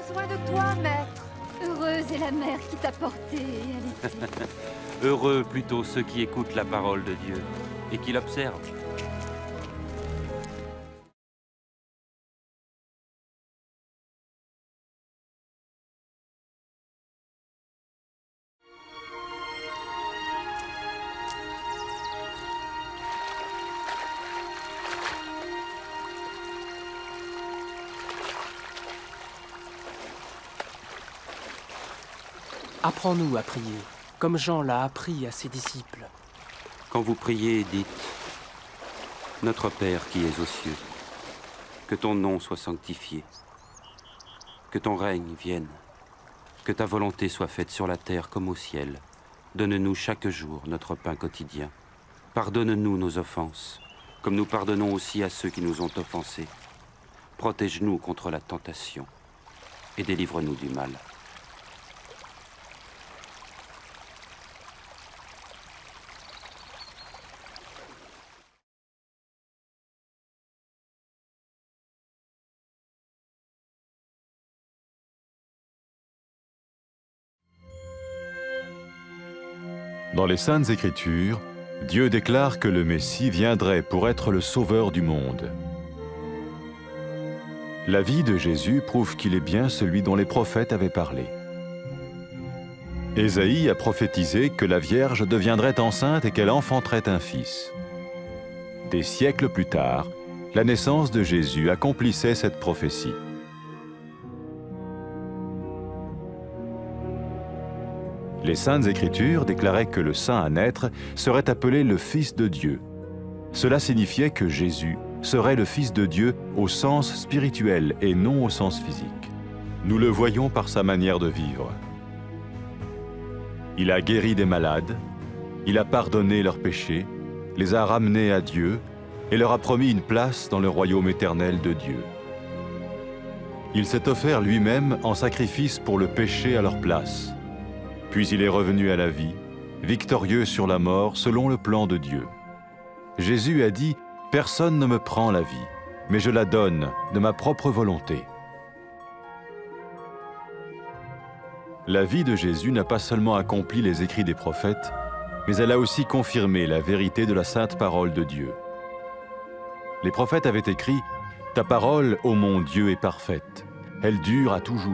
besoin de toi, maître. Heureuse est la mère qui t'a porté et allaitée. Heureux plutôt ceux qui écoutent la parole de Dieu et qui l'observent. Apprends-nous à prier, comme Jean l'a appris à ses disciples. Quand vous priez, dites « Notre Père qui es aux cieux, que ton nom soit sanctifié, que ton règne vienne, que ta volonté soit faite sur la terre comme au ciel. Donne-nous chaque jour notre pain quotidien. Pardonne-nous nos offenses, comme nous pardonnons aussi à ceux qui nous ont offensés. Protège-nous contre la tentation et délivre-nous du mal. » Dans les Saintes Écritures, Dieu déclare que le Messie viendrait pour être le sauveur du monde. La vie de Jésus prouve qu'il est bien celui dont les prophètes avaient parlé. Ésaïe a prophétisé que la Vierge deviendrait enceinte et qu'elle enfanterait un fils. Des siècles plus tard, la naissance de Jésus accomplissait cette prophétie. Les Saintes Écritures déclaraient que le saint à naître serait appelé le Fils de Dieu. Cela signifiait que Jésus serait le Fils de Dieu au sens spirituel et non au sens physique. Nous le voyons par sa manière de vivre. Il a guéri des malades, il a pardonné leurs péchés, les a ramenés à Dieu et leur a promis une place dans le royaume éternel de Dieu. Il s'est offert lui-même en sacrifice pour le péché à leur place. Puis il est revenu à la vie, victorieux sur la mort selon le plan de Dieu. Jésus a dit « Personne ne me prend la vie, mais je la donne de ma propre volonté. » La vie de Jésus n'a pas seulement accompli les écrits des prophètes, mais elle a aussi confirmé la vérité de la sainte parole de Dieu. Les prophètes avaient écrit « Ta parole, ô mon Dieu, est parfaite, elle dure à toujours. »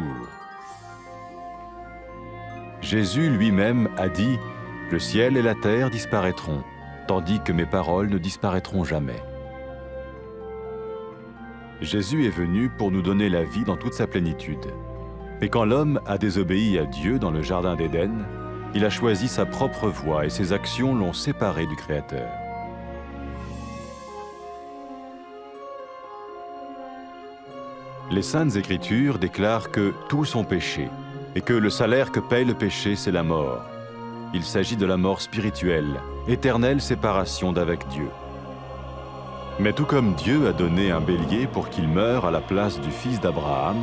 Jésus lui-même a dit « Le ciel et la terre disparaîtront, tandis que mes paroles ne disparaîtront jamais. » Jésus est venu pour nous donner la vie dans toute sa plénitude. Mais quand l'homme a désobéi à Dieu dans le jardin d'Éden, il a choisi sa propre voie et ses actions l'ont séparé du Créateur. Les Saintes Écritures déclarent que tous ont péché et que le salaire que paye le péché, c'est la mort. Il s'agit de la mort spirituelle, éternelle séparation d'avec Dieu. Mais tout comme Dieu a donné un bélier pour qu'il meure à la place du fils d'Abraham,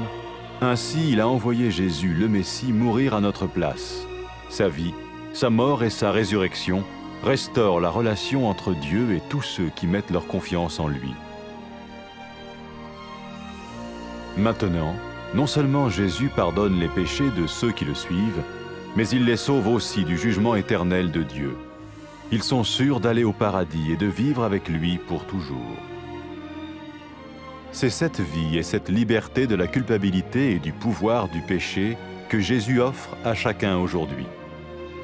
ainsi il a envoyé Jésus, le Messie, mourir à notre place. Sa vie, sa mort et sa résurrection restaurent la relation entre Dieu et tous ceux qui mettent leur confiance en lui. Maintenant, non seulement Jésus pardonne les péchés de ceux qui le suivent, mais il les sauve aussi du jugement éternel de Dieu. Ils sont sûrs d'aller au paradis et de vivre avec lui pour toujours. C'est cette vie et cette liberté de la culpabilité et du pouvoir du péché que Jésus offre à chacun aujourd'hui.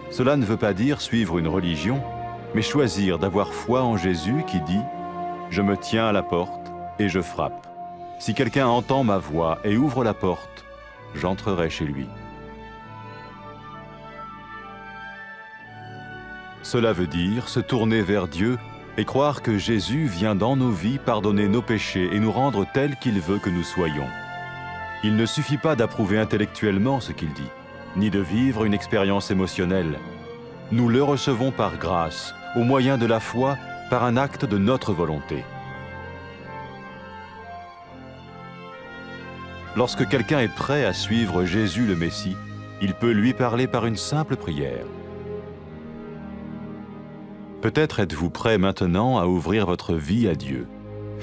Cela ne veut pas dire suivre une religion, mais choisir d'avoir foi en Jésus qui dit « Je me tiens à la porte et je frappe. Si quelqu'un entend ma voix et ouvre la porte, j'entrerai chez lui. » Cela veut dire se tourner vers Dieu et croire que Jésus vient dans nos vies pardonner nos péchés et nous rendre tels qu'il veut que nous soyons. Il ne suffit pas d'approuver intellectuellement ce qu'il dit, ni de vivre une expérience émotionnelle. Nous le recevons par grâce, au moyen de la foi, par un acte de notre volonté. Lorsque quelqu'un est prêt à suivre Jésus le Messie, il peut lui parler par une simple prière. Peut-être êtes-vous prêt maintenant à ouvrir votre vie à Dieu.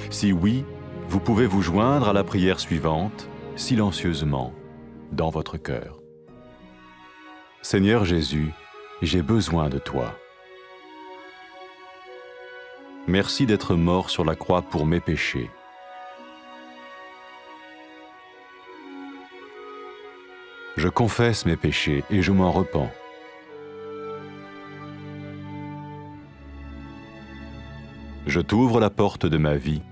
Si oui, vous pouvez vous joindre à la prière suivante, silencieusement. dans votre cœur. Seigneur Jésus, j'ai besoin de toi. Merci d'être mort sur la croix pour mes péchés. Je confesse mes péchés et je m'en repens. Je t'ouvre la porte de ma vie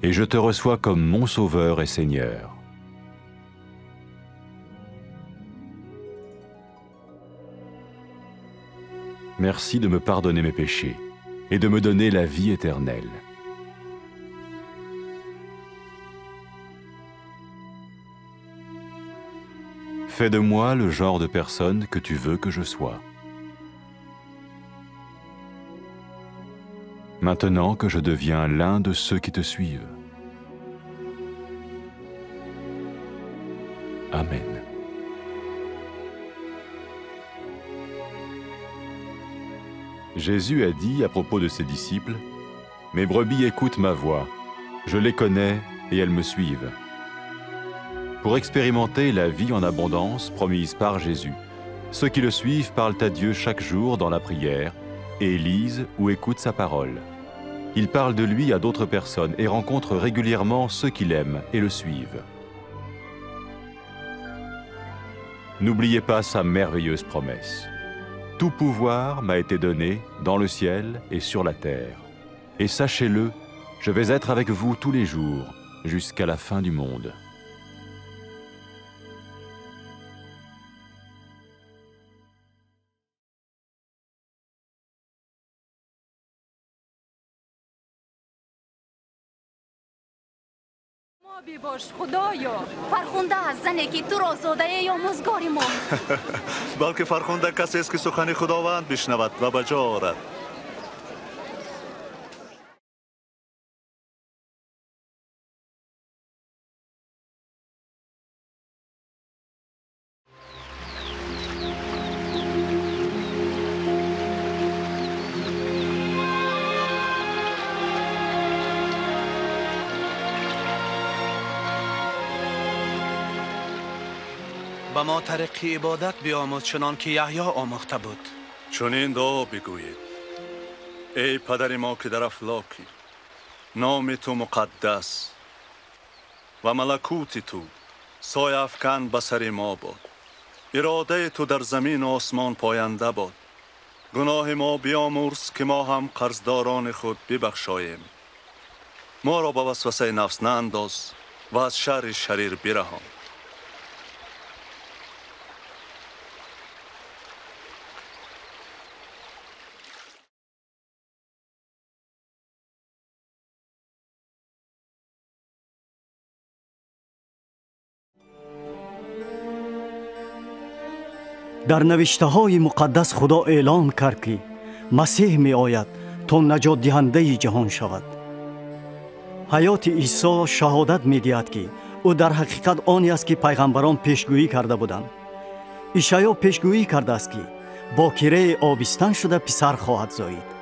et je te reçois comme mon Sauveur et Seigneur. Merci de me pardonner mes péchés et de me donner la vie éternelle. Fais de moi le genre de personne que tu veux que je sois. Maintenant que je deviens l'un de ceux qui te suivent. Amen. Jésus a dit à propos de ses disciples, « Mes brebis écoutent ma voix, je les connais et elles me suivent. » Pour expérimenter la vie en abondance promise par Jésus, ceux qui le suivent parlent à Dieu chaque jour dans la prière et lisent ou écoutent sa parole. Ils parlent de lui à d'autres personnes et rencontrent régulièrement ceux qui l'aiment et le suivent. N'oubliez pas sa merveilleuse promesse. Tout pouvoir m'a été donné dans le ciel et sur la terre. Et sachez-le, je vais être avec vous tous les jours, jusqu'à la fin du monde. بیباش خدایا فرخنده از زنی که تو را زاده ای آموزگار ما بلکه فرخنده کسی است که سخن خداوند بشنود و به جا آورد. به ما طریق عبادت بیاموز چنان که یحیی آموخته بود. چنین دعا بگویید: ای پدر ما که در افلاکی، نام تو مقدس و ملکوت تو سایه افکن به سر ما باد. اراده تو در زمین و آسمان پاینده باد. گناه ما بیامرز که ما هم قرضداران خود ببخشاییم. ما را به وسوسه نفس نانداز و از شر شریر برهان. در نوشته‌های مقدس خدا اعلان کرد که مسیح می آید تا نجات دهنده جهان شود. حیات عیسی شهادت می دهد که او در حقیقت آنی است که پیغمبران پیشگویی کرده بودند. اشعیا پیشگویی کرده است که باکره آبستن شده پسر خواهد زایید.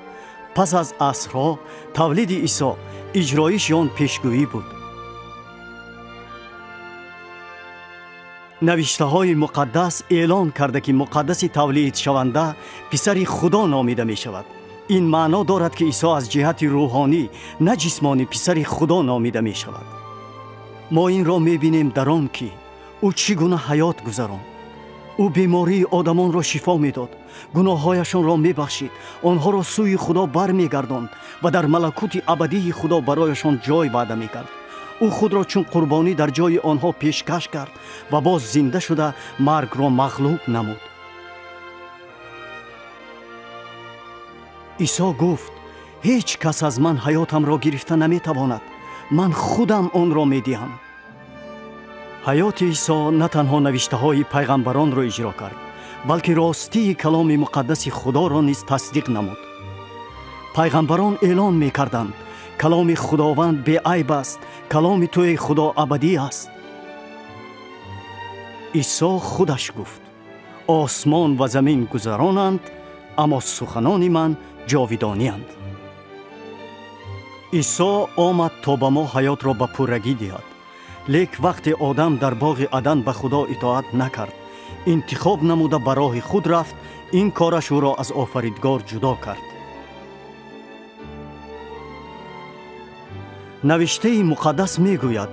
پس از عصرها تولید عیسی اجرایش آن پیشگویی بود. نوشته های مقدس اعلان کرده که مقدس تولید شونده پسر خدا نامیده می شود. این معنا دارد که عیسی از جهت روحانی نه جسمانی پسر خدا نامیده می شود. ما این را می بینیم در آن که او چگونه حیات گذراند. او بیماری آدمان را شفا می داد، گناههایشان را می بخشید، آنها را سوی خدا بر می گرداند و در ملکوت ابدی خدا برایشان جای وعده می کرد. او خود را چون قربانی در جای آنها پیشکش کرد و باز زنده شده مرگ را مغلوب نمود. عیسی گفت: هیچ کس از من حیاتم را گرفته نمی تواند، من خودم آن را می دهم. حیات عیسی نه تنها نوشته های پیغمبران را اجرا کرد، بلکه راستی کلام مقدس خدا را نیز تصدیق نمود. پیغمبران اعلان می کردند کلام خداوند بی عیب است، کلام توی خدا ابدی است. عیسی خودش گفت: آسمان و زمین گذرانند اما سخنان من جاودانی اند. عیسی آمد تا به ما حیات را به پرگی دهد. لیک وقتی آدم در باغ عدن به خدا اطاعت نکرد، انتخاب نموده به راه خود رفت، این کارش او را از آفریدگار جدا کرد. نوشته مقدس می گوید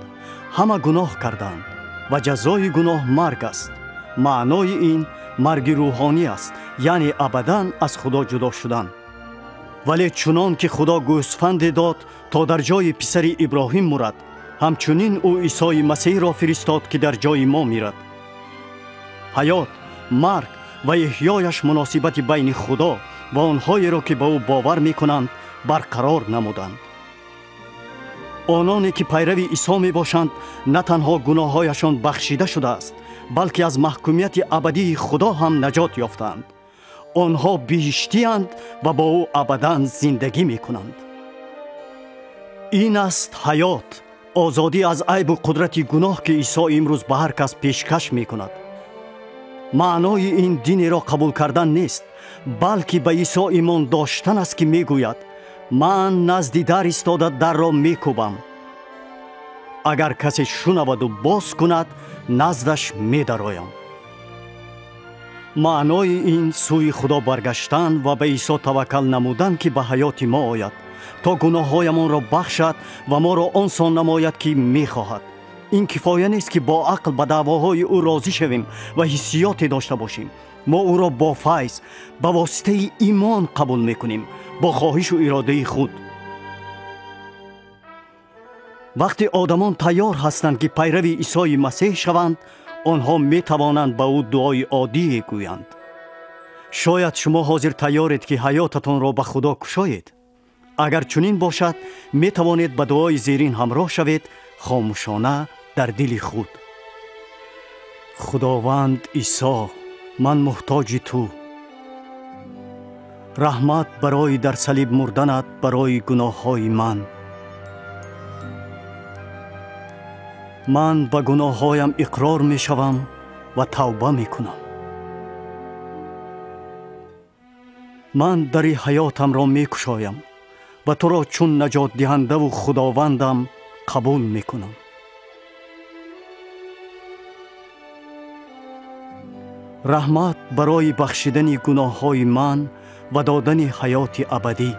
همه گناه کردند و جزای گناه مرگ است. معنای این مرگ روحانی است، یعنی ابداً از خدا جدا شدن. ولی چنان که خدا گوسفند داد تا در جای پسر ابراهیم مرد، همچنین او عیسی مسیح را فرستاد که در جای ما میرد. حیات، مرگ و احیایش مناسبت بین خدا و آنهایی را که به او باور میکنند برقرار نمودند. آنانی که پیرو عیسی می باشند نه تنها گناههایشان بخشیده شده است، بلکه از محکومیت ابدی خدا هم نجات یافتند. آنها بهشتی اند و با او ابدا زندگی می کنند. این است حیات، آزادی از عیب و قدرت گناه که عیسی امروز به هر کس پیشکش می کند. معنای این دین را قبول کردن نیست، بلکه به عیسی ایمان داشتن است که می گوید من نزد در ایستاده در را می کوبم. اگر کسی شنود و باز کند نزدش می درایم. معنای این سوی خدا برگشتن و به عیسی توکل نمودن که به حیات ما آید تا گناههایمان را بخشد و ما را آنسان نماید که می خواهد. این کفایه نیست که با عقل به دعواهای او راضی شویم و حسیاتی داشته باشیم. ما او را با فیض به واسطه ایمان قبول می کنیم، با خواهش و اراده خود. وقتی آدمان تیار هستند که پیرو عیسی مسیح شوند، آنها می توانند به او دعای عادی گویند. شاید شما حاضر تیارید که حیاتتان را به خدا کشایید. اگر چنین باشد می توانید به دعای زیرین همراه شوید، خاموشانه در دل خود. خداوند عیسی، من محتاج تو. رحمت برای در صلیب مردنت برای گناههای من. من به گناههایم اقرار می شوم و توبه می کنم. من در حیاتم را می کشایم و تو را چون نجات دهنده و خداوندم قبول می کنم. رحمت برای بخشیدن گناههای من و دادن حیات ابدی.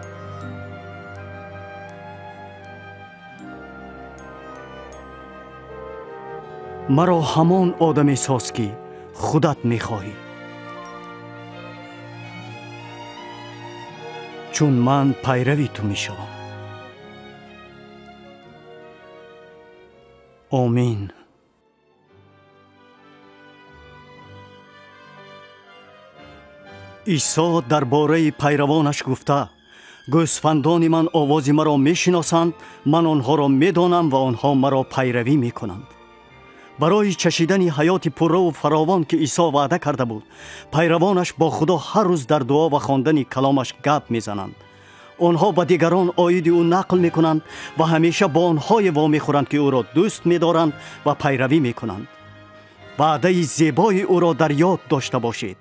مرا همان آدمی ساز که خودت می‌خواهی، چون من پیروی تو می‌شوم. آمین. عیسی درباره پیروانش گفته گوسفندان من آواز مرا میشناسند، من آنها را میدانم و آنها مرا پیروی میکنند. برای چشیدن حیات پررو و فراوان که عیسی وعده کرده بود، پیروانش با خدا هر روز در دعا و خواندن کلامش گپ میزنند. آنها به دیگران آیید او نقل میکنند و همیشه با آنهای وامی خورند که او را دوست میدارند و پیروی میکنند. وعده زیبای او را در یاد داشته باشید.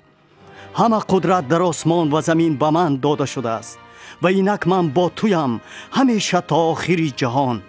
همه قدرت در آسمان و زمین به من داده شده است و اینک من با تویم همیشه تا آخر جهان.